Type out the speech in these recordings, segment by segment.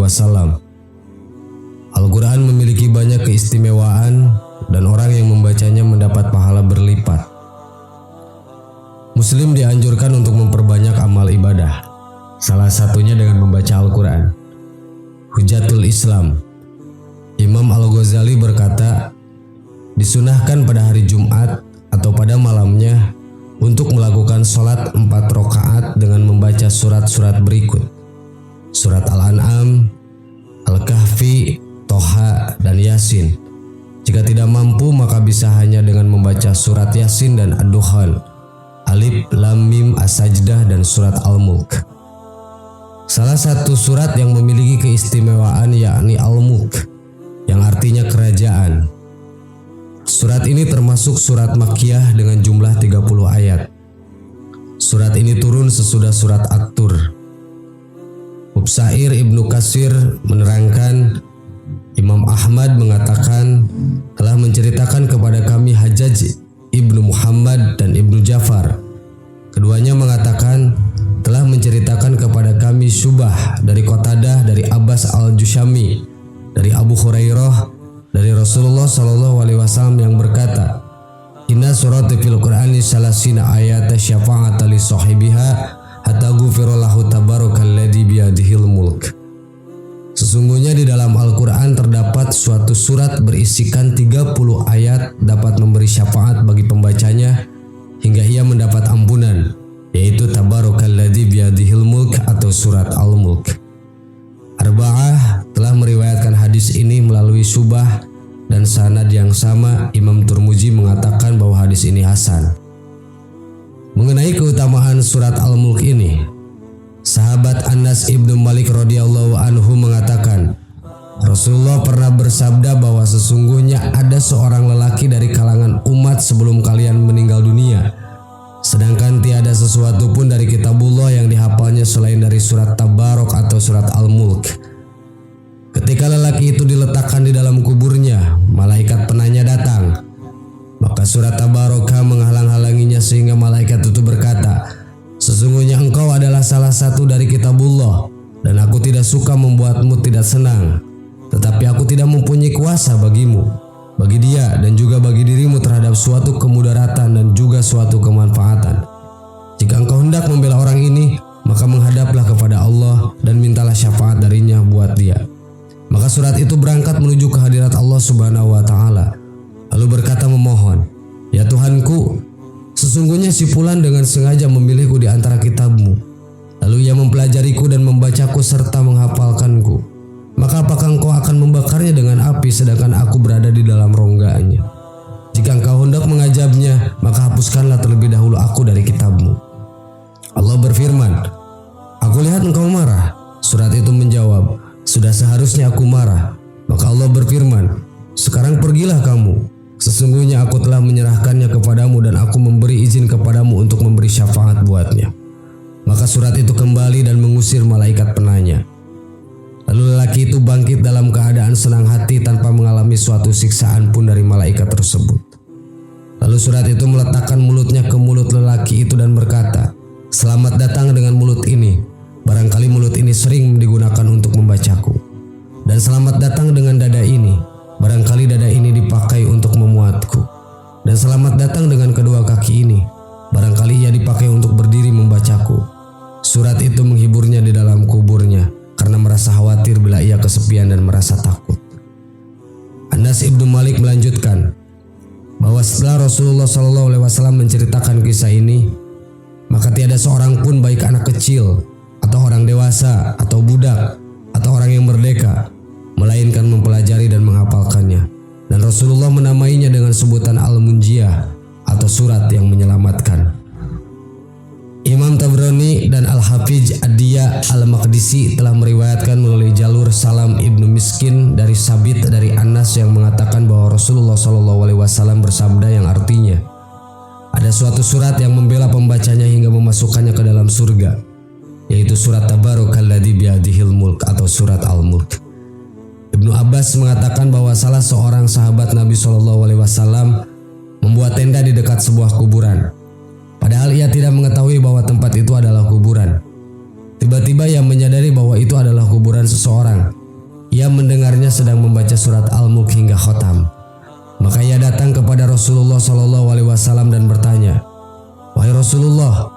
Wasallam. Al-Quran memiliki banyak keistimewaan dan orang yang membacanya mendapat pahala berlipat. Muslim dianjurkan untuk memperbanyak amal ibadah, salah satunya dengan membaca Al-Quran. Hujatul Islam Imam Al-Ghazali berkata, disunahkan pada hari Jumat atau pada malamnya untuk melakukan sholat 4 rakaat dengan membaca surat-surat berikut: surat Al-An'am, Al-Kahfi, Toha, dan Yasin. Jika tidak mampu, maka bisa hanya dengan membaca surat Yasin dan Ad-Dukhan, Alif, Lam, Mim, As-Sajdah, dan surat Al-Mulk. Salah satu surat yang memiliki keistimewaan yakni Al-Mulk, yang artinya kerajaan. Surat ini termasuk surat Makkiyah dengan jumlah 30 ayat. Surat ini turun sesudah surat At-Tur. Mubsair Ibnu Katsir menerangkan, Imam Ahmad mengatakan telah menceritakan kepada kami Hajjaj Ibnu Muhammad dan Ibnu Ja'far. Keduanya mengatakan telah menceritakan kepada kami Syubah dari Qatadah dari Abbas al-Jushami dari Abu Hurairah dari Rasulullah SAW yang berkata, Inna surati fil Qur'ani salasina ayata syafa'ata li sahibiha hatta ghufira lahu tabarakalladzi biyadihil mulk. Sesungguhnya di dalam Al-Quran terdapat suatu surat berisikan 30 ayat dapat memberi syafaat bagi pembacanya hingga ia mendapat ampunan, yaitu Tabarakalladzi biyadihil mulk atau surat Al-Mulk. Arba'ah telah meriwayatkan hadis ini melalui Syubah dan sanad yang sama. Imam Turmuzi mengatakan bahwa hadis ini hasan. Mengenai keutamaan surat Al-Mulk ini, sahabat Anas ibnu Malik radhiyallahu anhu mengatakan, Rasulullah pernah bersabda bahwa sesungguhnya ada seorang lelaki dari kalangan umat sebelum kalian meninggal dunia, sedangkan tiada sesuatu pun dari kitabullah yang dihafalnya selain dari surat Tabarok atau surat Al-Mulk. Ketika lelaki itu diletakkan di dalam kuburnya, malaikat penanya datang. Maka surat Tabarokah menghalang-halanginya sehingga malaikat itu berkata, sesungguhnya engkau adalah salah satu dari kitabullah dan aku tidak suka membuatmu tidak senang, tetapi aku tidak mempunyai kuasa bagimu, bagi dia dan juga bagi dirimu terhadap suatu kemudaratan dan juga suatu kemanfaatan. Jika engkau hendak membela orang ini, maka menghadaplah kepada Allah dan mintalah syafaat darinya buat dia. Maka surat itu berangkat menuju kehadirat Allah Subhanahu wa Ta'ala, lalu berkata memohon, ya Tuhanku, sesungguhnya si fulan dengan sengaja memilihku di antara kitabmu, lalu ia mempelajariku dan membacaku serta menghafalkanku. Maka apakah engkau akan membakarnya dengan api sedangkan aku berada di dalam rongganya? Jika engkau hendak mengajabnya, maka hapuskanlah terlebih dahulu aku dari kitabmu. Allah berfirman, aku lihat engkau marah. Surat itu menjawab, sudah seharusnya aku marah. Maka Allah berfirman, sekarang pergilah kamu. Sesungguhnya aku telah menyerahkannya kepadamu dan aku memberi izin kepadamu untuk memberi syafaat buatnya. Maka surat itu kembali dan mengusir malaikat penanya. Lalu lelaki itu bangkit dalam keadaan senang hati tanpa mengalami suatu siksaan pun dari malaikat tersebut. Lalu surat itu meletakkan mulutnya ke mulut lelaki itu dan berkata, selamat datang dengan mulut ini. Barangkali mulut ini sering digunakan untuk membacaku. Dan selamat datang dengan dada ini. Barangkali dada ini dipakai untuk memuatku. Dan selamat datang dengan kedua kaki ini. Barangkali ia dipakai untuk berdiri membacaku. Surat itu menghiburnya di dalam kuburnya karena merasa khawatir bila ia kesepian dan merasa takut. Anas ibnu Malik melanjutkan bahwa setelah Rasulullah SAW menceritakan kisah ini, maka tiada seorang pun baik anak kecil atau orang dewasa atau budak atau orang yang merdeka melainkan mempelajari dan menghafalkannya. Dan Rasulullah menamainya dengan sebutan Al-Munjiyah atau surat yang menyelamatkan. Imam Tabrani dan Al-Hafiz Ad-Diya Al-Maqdisi telah meriwayatkan melalui jalur Salam ibnu Miskin dari Sabit dari Anas yang mengatakan bahwa Rasulullah SAW bersabda yang artinya, ada suatu surat yang membela pembacanya hingga memasukkannya ke dalam surga, yaitu surat Tabarakalladzi biyadihil mulk atau surat Al-Mulk. Ibnu Abbas mengatakan bahwa salah seorang sahabat Nabi SAW membuat tenda di dekat sebuah kuburan. Padahal ia tidak mengetahui bahwa tempat itu adalah kuburan. Tiba-tiba ia menyadari bahwa itu adalah kuburan seseorang. sedang membaca surat Al-Mulk hingga khotam. Maka ia datang kepada Rasulullah SAW dan bertanya, "Wahai Rasulullah,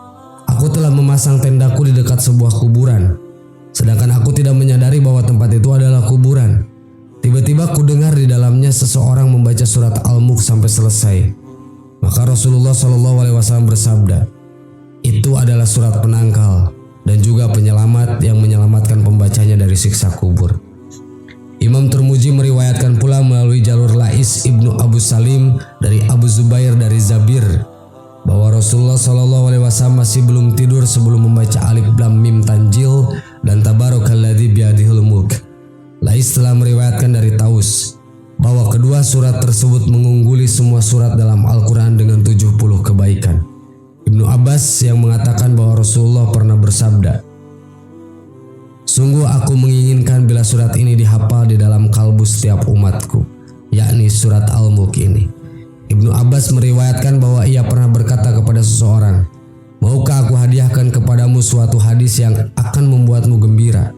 aku telah memasang tendaku di dekat sebuah kuburan, sedangkan aku tidak menyadari bahwa tempat itu adalah kuburan. Tiba-tiba ku dengar di dalamnya seseorang membaca surat Al-Mulk sampai selesai." Maka Rasulullah SAW bersabda, "Itu adalah surat penangkal dan juga penyelamat yang menyelamatkan pembacanya dari siksa kubur." Imam Tirmidzi meriwayatkan pula melalui jalur Lais ibnu Abu Salim dari Abu Zubair dari Zabir bahwa Rasulullah SAW masih belum tidur sebelum membaca Alif Lam Mim Tanjil dan Tabarakalladzi biyadihil mulk. Lais telah meriwayatkan dari Taus bahwa kedua surat tersebut mengungguli semua surat dalam Al-Quran dengan 70 kebaikan. Ibnu Abbas yang mengatakan bahwa Rasulullah pernah bersabda, "Sungguh aku menginginkan bila surat ini dihafal di dalam kalbu setiap umatku," yakni surat Al-Mulk ini. Ibnu Abbas meriwayatkan bahwa ia pernah berkata kepada seseorang, "Maukah aku hadiahkan kepadamu suatu hadis yang akan membuatmu gembira?"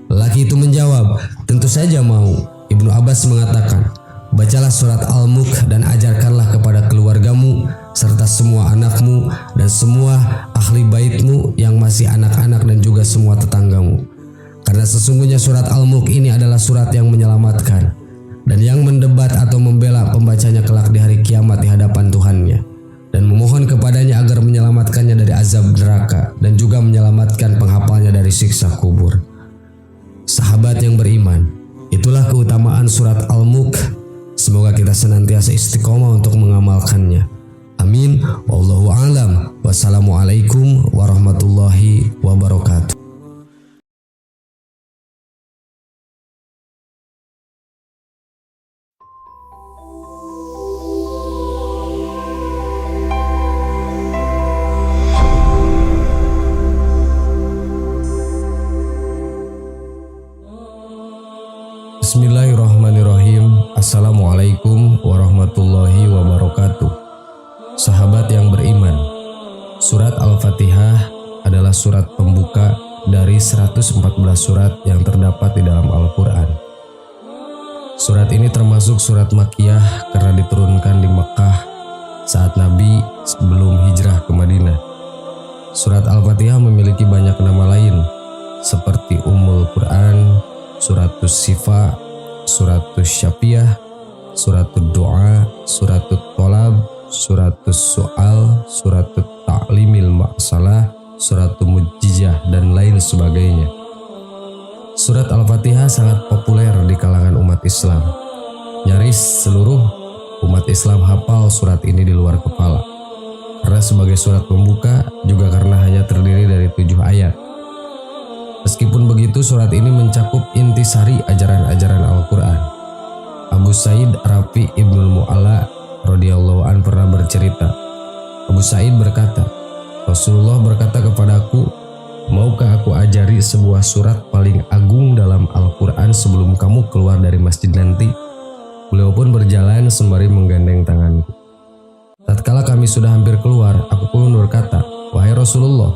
Lelaki itu menjawab, "Tentu saja mau." Ibnu Abbas mengatakan, "Bacalah surat Al-Mulk dan ajarkanlah kepada keluargamu serta semua anakmu dan semua ahli baitmu yang masih anak-anak dan juga semua tetanggamu. Karena sesungguhnya surat Al-Mulk ini adalah surat yang menyelamatkan dan yang mendebat atau membela pembacanya kelak di hari kiamat di hadapan Tuhannya dan memohon kepadanya agar menyelamatkannya dari azab neraka dan juga menyelamatkan penghafalnya dari siksa kubur." Sahabat yang beriman, itulah keutamaan surat Al-Mulk. Semoga kita senantiasa istiqomah untuk mengamalkannya. Amin. Wallahu a'lam. Wassalamualaikum warahmatullahi wabarakatuh. Bismillahirrahmanirrahim. Assalamualaikum warahmatullahi wabarakatuh. Sahabat yang beriman, surat Al-Fatihah adalah surat pembuka dari 114 surat yang terdapat di dalam Al-Quran. Surat ini termasuk surat Makkiyah karena diturunkan di Mekkah saat Nabi sebelum hijrah ke Madinah. Surat Al-Fatihah memiliki banyak nama lain seperti Ummul Quran, Suratus Sifa, Suratus Syafiyah, Suratul Doa, Suratul Tolab, Suratus Soal, Suratul Ta'limil Ma'salah, Suratul Mujizah, dan lain sebagainya. Surat Al-Fatihah sangat populer di kalangan umat Islam. Nyaris seluruh umat Islam hafal surat ini di luar kepala. Karena sebagai surat pembuka, juga karena hanya terdiri dari 7 ayat. Meskipun begitu, surat ini mencakup intisari ajaran-ajaran Al-Quran. Abu Sa'id Rafi Ibnul Mu'alla radhiyallahu an pernah bercerita. Abu Sa'id berkata, "Rasulullah berkata kepadaku, maukah aku ajari sebuah surat paling agung dalam Al-Quran sebelum kamu keluar dari masjid nanti?" Beliau pun berjalan sembari menggandeng tanganku. Tatkala kami sudah hampir keluar, aku pun berkata, "Wahai Rasulullah,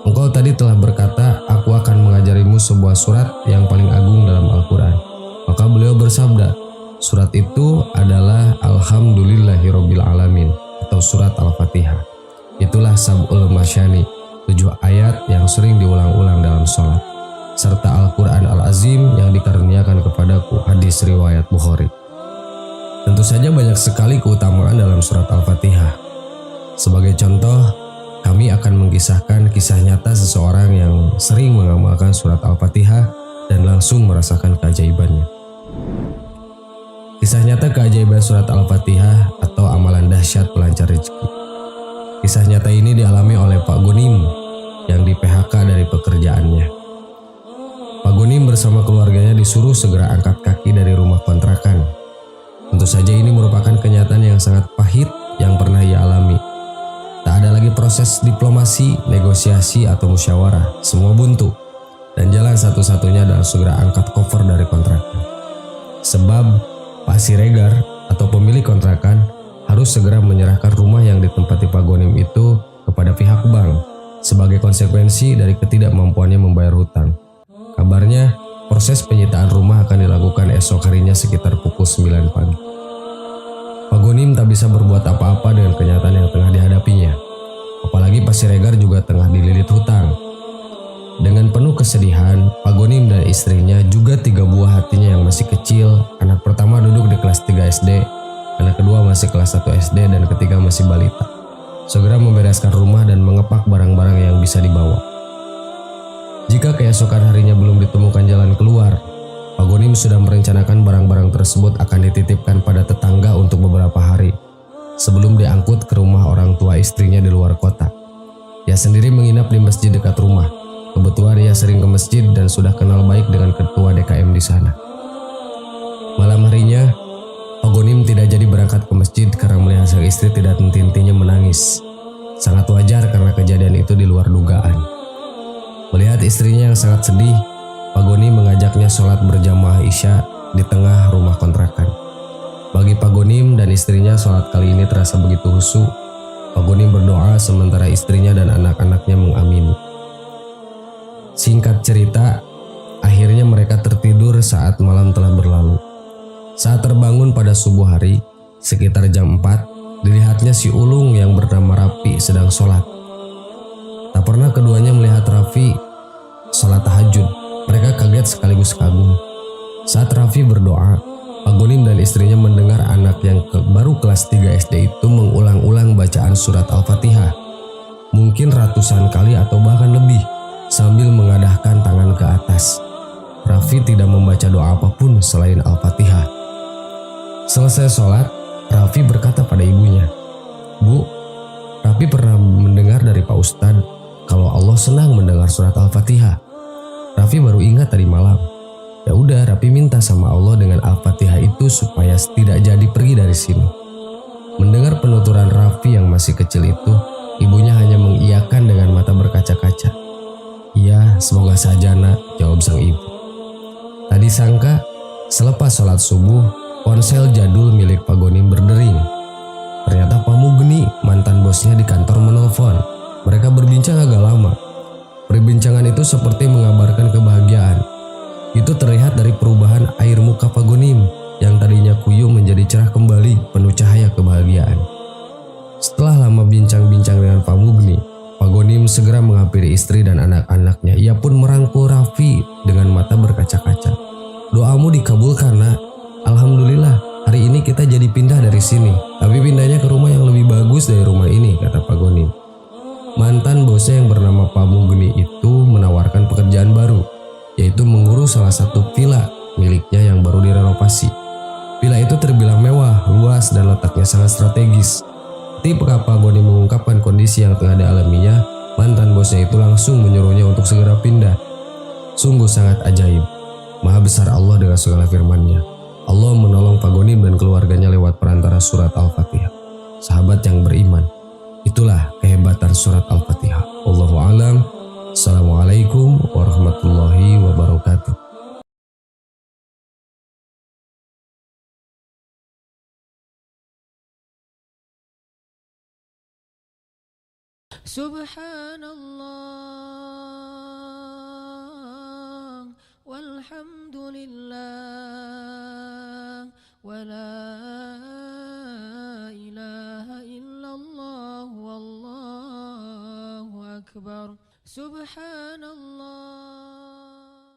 engkau tadi telah berkata, aku akan mengajarimu sebuah surat yang paling agung dalam Al-Quran." Maka beliau bersabda, "Surat itu adalah Alhamdulillahirabbil alamin atau surat Al-Fatihah. Itulah Sab'ul Masyani, 7 ayat yang sering diulang-ulang dalam sholat, serta Al-Quran Al-Azim yang dikaruniakan kepadaku." Hadis riwayat Bukhari. Tentu saja banyak sekali keutamaan dalam surat Al-Fatihah. Sebagai contoh, kami akan mengisahkan kisah nyata seseorang yang sering mengamalkan surat Al-Fatihah dan langsung merasakan keajaibannya. Kisah nyata keajaiban surat Al-Fatihah atau amalan dahsyat pelancar rezeki. Kisah nyata ini dialami oleh Pak Gunim yang di PHK dari pekerjaannya. Pak Gunim bersama keluarganya disuruh segera angkat kaki dari rumah kontrakan. Tentu saja ini merupakan kenyataan yang sangat pahit yang pernah ia alami. Tak ada lagi proses diplomasi, negosiasi, atau musyawarah. Semua buntu. Dan jalan satu-satunya adalah segera angkat koper dari kontrakan. Sebab Pak Siregar atau pemilik kontrakan harus segera menyerahkan rumah yang ditempati Pak Gonim itu kepada pihak bank sebagai konsekuensi dari ketidakmampuannya membayar hutang. Kabarnya proses penyitaan rumah akan dilakukan keesok harinya sekitar pukul 9 pagi. Pak Gonim tak bisa berbuat apa-apa dengan kenyataan yang tengah dihadapinya. Apalagi Pak Siregar juga tengah dililit hutang. Dengan penuh kesedihan, Pak Gonim dan istrinya juga 3 buah hatinya yang masih kecil. Anak pertama duduk di kelas 3 SD, anak kedua masih kelas 1 SD, dan ketiga masih balita. Segera membereskan rumah dan mengepak barang-barang yang bisa dibawa. Jika keesokan harinya belum ditemukan jalan keluar, Pak Gonim sudah merencanakan barang-barang tersebut akan dititipkan pada tetangga untuk beberapa hari sebelum diangkut ke rumah orang tua istrinya di luar kota. Ia sendiri menginap di masjid dekat rumah. Kebetulan ia sering ke masjid dan sudah kenal baik dengan ketua DKM di sana. Malam harinya, Pak Gonim tidak jadi berangkat ke masjid karena melihat sang istri tidak henti-hentinya menangis. Sangat wajar karena kejadian itu di luar dugaan. Melihat istrinya yang sangat sedih, Pak Gonim mengajaknya sholat berjamaah Isya di tengah rumah kontrakan. Bagi Pak Gonim dan istrinya, sholat kali ini terasa begitu khusyuk. Pak Gonim berdoa sementara istrinya dan anak-anaknya mengamini. Singkat cerita, akhirnya mereka tertidur saat malam telah berlalu. Saat terbangun pada subuh hari, sekitar jam 4, dilihatnya si ulung yang bernama Rafi sedang sholat. Tak pernah keduanya melihat Rafi sholat tahajud. Mereka kaget sekaligus kagum. Saat Rafi berdoa, Pak Gonim dan istrinya mendengar anak yang baru kelas 3 SD itu mengulang-ulang bacaan surat Al-Fatihah. Mungkin ratusan kali atau bahkan lebih, sambil mengadahkan tangan ke atas. Rafi tidak membaca doa apapun selain Al-Fatihah. Selesai sholat, Rafi berkata pada ibunya, "Bu, Rafi pernah mendengar dari Pak Ustadz kalau Allah senang mendengar surat Al-Fatihah. Rafi baru ingat tadi malam. Ya udah, Rafi minta sama Allah dengan Al-Fatihah itu supaya tidak jadi pergi dari sini." Mendengar penuturan Rafi yang masih kecil itu, ibunya hanya mengiyakan dengan mata berkaca-kaca. "Iya, semoga saja nak," jawab sang ibu. Tadi sangka, selepas sholat subuh, ponsel jadul milik Pak Gonim berdering. Ternyata Pak Mugni, mantan bosnya di kantor, menelpon. Mereka berbincang agak lama. Perbincangan itu seperti mengabarkan kebahagiaan. Itu terlihat dari perubahan air muka Pak Gonim yang tadinya kuyung menjadi cerah kembali, penuh cahaya kebahagiaan. Setelah lama bincang-bincang dengan Pak Mugni, Pak Gonim segera menghampiri istri dan anak-anaknya. Ia pun merangkul Rafi dengan mata berkaca-kaca. "Doamu dikabulkan, nak. Alhamdulillah, hari ini kita jadi pindah dari sini. Tapi pindahnya ke rumah yang lebih bagus dari rumah ini," kata Pak Gonim. Mantan bosnya yang bernama Pak Mugni itu menawarkan pekerjaan baru, yaitu mengurus salah satu villa miliknya yang baru direnovasi. Villa itu terbilang mewah, luas, dan letaknya sangat strategis. Ketika Pak Gonim mengungkapkan kondisi yang tengah dialaminya, mantan bosnya itu langsung menyuruhnya untuk segera pindah. Sungguh sangat ajaib. Maha besar Allah dengan segala firman-Nya. Allah menolong Pak Gonim dan keluarganya lewat perantara surat Al-Fatihah. Sahabat yang beriman, itulah kehebatan surat Al-Fatihah. Wallahu a'lam. Assalamualaikum warahmatullahi wabarakatuh. Subhanallah walhamdulillah wa la ilaha illallah wallahu akbar. Subhanallah